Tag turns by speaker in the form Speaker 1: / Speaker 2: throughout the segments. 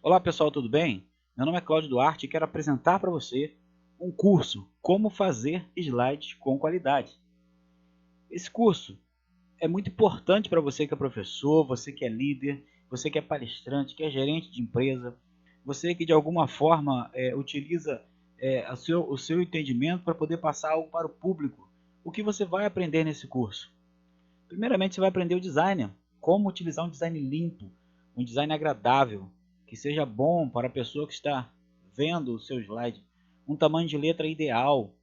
Speaker 1: Olá pessoal, tudo bem? Meu nome é Cláudio Duarte e quero apresentar para você um curso Como fazer slides com qualidade. Esse curso é muito importante para você que é professor, você que é líder, você que é palestrante, que é gerente de empresa, você que de alguma forma utiliza o seu entendimento para poder passar algo para o público. O que você vai aprender nesse curso? Primeiramente, você vai aprender o design, como utilizar um design limpo, um design agradável, que seja bom para a pessoa que está vendo o seu slide, um tamanho de letra ideal,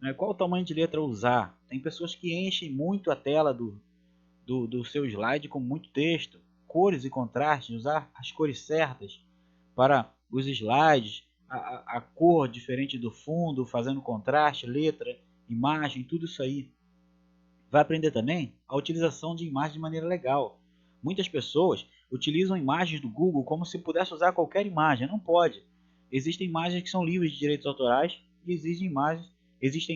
Speaker 1: né? Qual o tamanho de letra usar? Tem pessoas que enchem muito a tela do seu slide com muito texto, cores e contrastes, usar as cores certas para os slides, a cor diferente do fundo, fazendo contraste, letra, imagem, tudo isso aí. Vai aprender também a utilização de imagens de maneira legal. Muitas pessoas utilizam imagens do Google como se pudesse usar qualquer imagem. Não pode. Existem imagens que são livres de direitos autorais e existem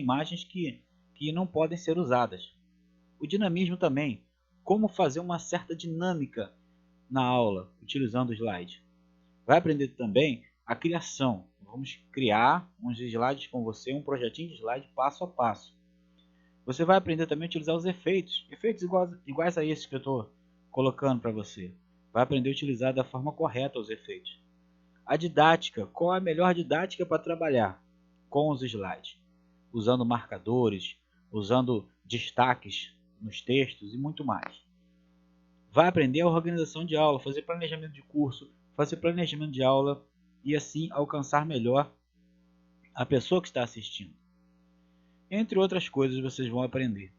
Speaker 1: imagens que não podem ser usadas. O dinamismo também. Como fazer uma certa dinâmica na aula utilizando o slide. Vai aprender também a criação. Vamos criar uns slides com você, um projetinho de slide passo a passo. Você vai aprender também a utilizar os efeitos iguais a esses que eu estou colocando para você. Vai aprender a utilizar da forma correta os efeitos. A didática, qual é a melhor didática para trabalhar com os slides? Usando marcadores, usando destaques nos textos e muito mais. Vai aprender a organização de aula, fazer planejamento de curso, fazer planejamento de aula e assim alcançar melhor a pessoa que está assistindo. Entre outras coisas vocês vão aprender.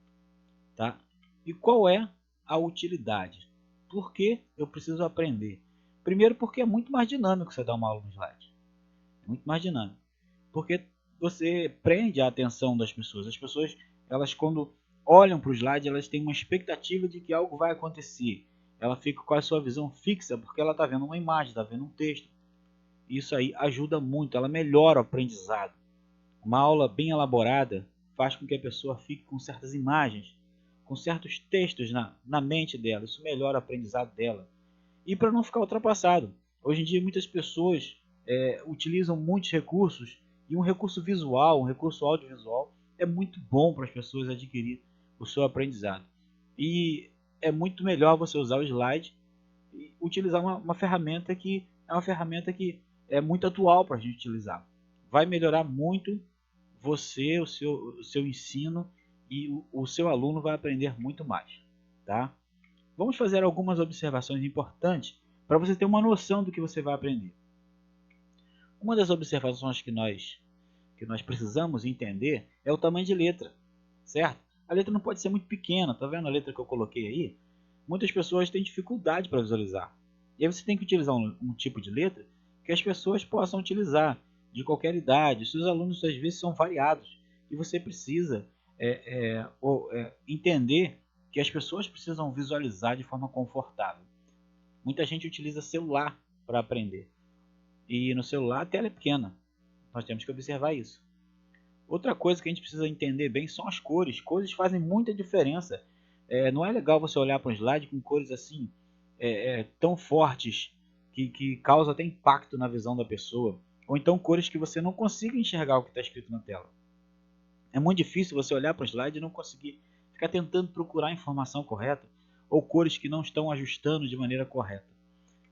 Speaker 1: Tá? E qual é a utilidade? Por que eu preciso aprender? Primeiro porque é muito mais dinâmico você dar uma aula no slide. É muito mais dinâmico. Porque você prende a atenção das pessoas. As pessoas, elas quando olham para o slide, elas têm uma expectativa de que algo vai acontecer. Ela fica com a sua visão fixa porque ela está vendo uma imagem, está vendo um texto. Isso aí ajuda muito, ela melhora o aprendizado. Uma aula bem elaborada faz com que a pessoa fique com certas imagens, com certos textos na mente dela. Isso melhora o aprendizado dela. E para não ficar ultrapassado. Hoje em dia muitas pessoas utilizam muitos recursos e um recurso visual, um recurso audiovisual é muito bom para as pessoas adquirir o seu aprendizado. E é muito melhor você usar o slide e utilizar uma ferramenta que é uma ferramenta que é muito atual para a gente utilizar. Vai melhorar muito você, o seu ensino e o seu aluno vai aprender muito mais. Tá? Vamos fazer algumas observações importantes para você ter uma noção do que você vai aprender. Uma das observações que nós precisamos entender é o tamanho de letra, certo? A letra não pode ser muito pequena, tá vendo a letra que eu coloquei aí? Muitas pessoas têm dificuldade para visualizar. E aí você tem que utilizar um tipo de letra que as pessoas possam utilizar, de qualquer idade. Seus alunos às vezes são variados e você precisa entender que as pessoas precisam visualizar de forma confortável. Muita gente utiliza celular para aprender e no celular a tela é pequena. Nós temos que observar isso. Outra coisa que a gente precisa entender bem são as cores. Cores fazem muita diferença. Não é legal você olhar para um slide com cores assim tão fortes que causam até impacto na visão da pessoa. Ou então cores que você não consiga enxergar o que está escrito na tela. É muito difícil você olhar para o slide e não conseguir ficar tentando procurar a informação correta ou cores que não estão ajustando de maneira correta.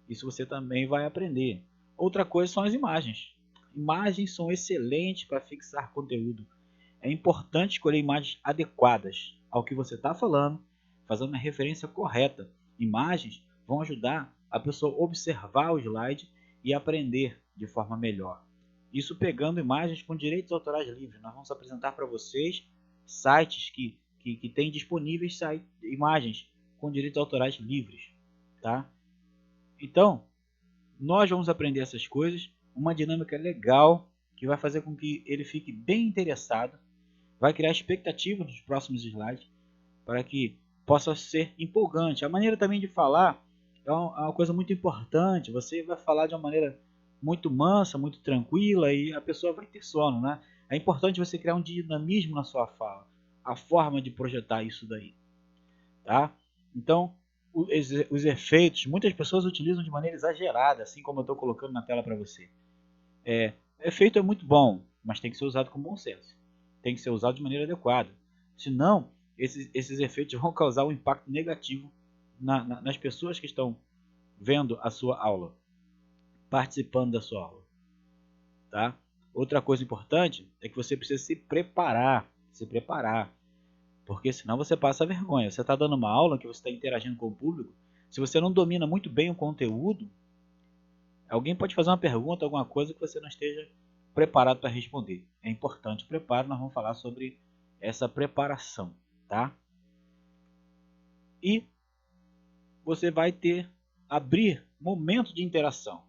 Speaker 1: Isso você também vai aprender. Outra coisa são as imagens. Imagens são excelentes para fixar conteúdo. É importante escolher imagens adequadas ao que você está falando, fazendo uma referência correta. Imagens vão ajudar a pessoa a observar o slide e aprender de forma melhor. Isso pegando imagens com direitos autorais livres. Nós vamos apresentar para vocês sites que têm disponíveis imagens com direitos autorais livres. Tá? Então, nós vamos aprender essas coisas, uma dinâmica legal que vai fazer com que ele fique bem interessado, vai criar expectativa nos próximos slides para que possa ser empolgante. A maneira também de falar é uma coisa muito importante. Você vai falar de uma maneira muito mansa, muito tranquila e a pessoa vai ter sono, né? É importante você criar um dinamismo na sua fala, a forma de projetar isso daí, tá? Então, os efeitos, muitas pessoas utilizam de maneira exagerada, assim como eu estou colocando na tela para você. Efeito é muito bom, mas tem que ser usado com bom senso. Tem que ser usado de maneira adequada. Senão, esses efeitos vão causar um impacto negativo nas pessoas que estão vendo a sua aula, participando da sua aula. Tá? Outra coisa importante é que você precisa se preparar, porque senão você passa vergonha. Você está dando uma aula que você está interagindo com o público, se você não domina muito bem o conteúdo, alguém pode fazer uma pergunta, alguma coisa que você não esteja preparado para responder. É importante o preparo, nós vamos falar sobre essa preparação, tá? E você vai abrir momento de interação.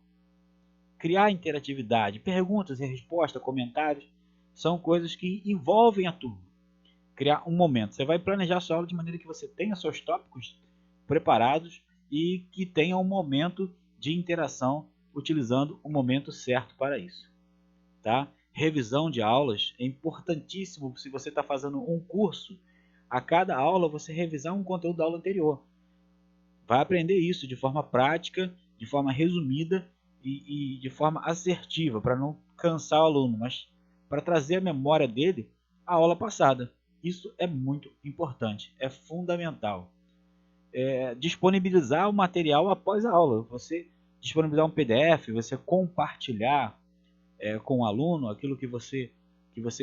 Speaker 1: Criar interatividade, perguntas e respostas, comentários, são coisas que envolvem a turma. Criar um momento. Você vai planejar a sua aula de maneira que você tenha seus tópicos preparados e que tenha um momento de interação utilizando o momento certo para isso. Tá? Revisão de aulas é importantíssimo se você está fazendo um curso. A cada aula você revisar um conteúdo da aula anterior. Vai aprender isso de forma prática, de forma resumida e de forma assertiva, para não cansar o aluno, mas para trazer a memória dele a aula passada. Isso é muito importante, é fundamental. Disponibilizar o material após a aula. Você disponibilizar um PDF, você compartilhar com o aluno aquilo que você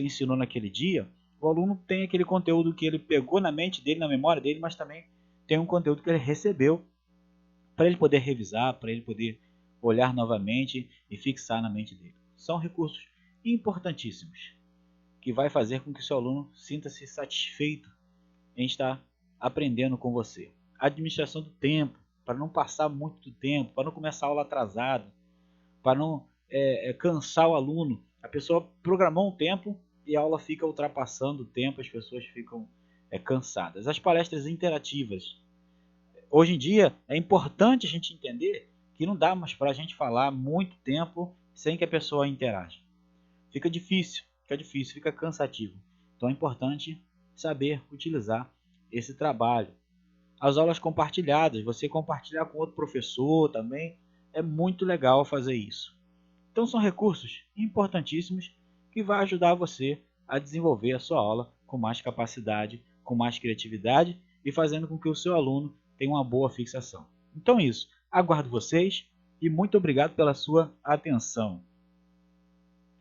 Speaker 1: ensinou naquele dia. O aluno tem aquele conteúdo que ele pegou na mente dele, na memória dele, mas também tem um conteúdo que ele recebeu para ele poder revisar, para ele poder olhar novamente e fixar na mente dele. São recursos importantíssimos que vai fazer com que o seu aluno sinta-se satisfeito em estar aprendendo com você. Administração do tempo, para não passar muito do tempo, para não começar a aula atrasada, para não cansar o aluno. A pessoa programou um tempo e a aula fica ultrapassando o tempo, as pessoas ficam cansadas. As palestras interativas. Hoje em dia é importante a gente entender que não dá mais para a gente falar muito tempo sem que a pessoa interaja. Fica difícil, fica cansativo. Então é importante saber utilizar esse trabalho. As aulas compartilhadas, você compartilhar com outro professor também, é muito legal fazer isso. Então são recursos importantíssimos que vão ajudar você a desenvolver a sua aula com mais capacidade, com mais criatividade e fazendo com que o seu aluno tenha uma boa fixação. Então é isso. Aguardo vocês e muito obrigado pela sua atenção.